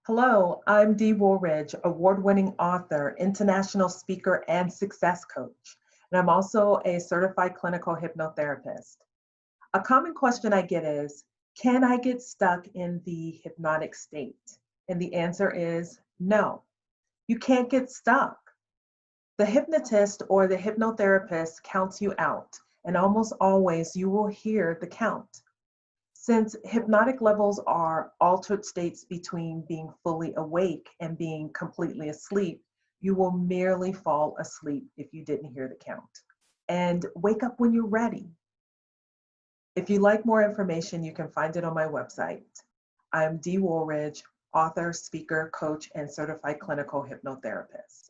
Hello, I'm Dee Woolridge, award-winning author, international speaker, and success coach. And I'm also a certified clinical hypnotherapist. A common question I get is, can I get stuck in the hypnotic state? And the answer is no, you can't get stuck. The hypnotist or the hypnotherapist counts you out, and almost always you will hear the count. Since hypnotic levels are altered states between being fully awake and being completely asleep, you will merely fall asleep if you didn't hear the count. And wake up when you're ready. If you'd like more information, you can find it on my website. I'm Dee Woolridge, author, speaker, coach, and certified clinical hypnotherapist.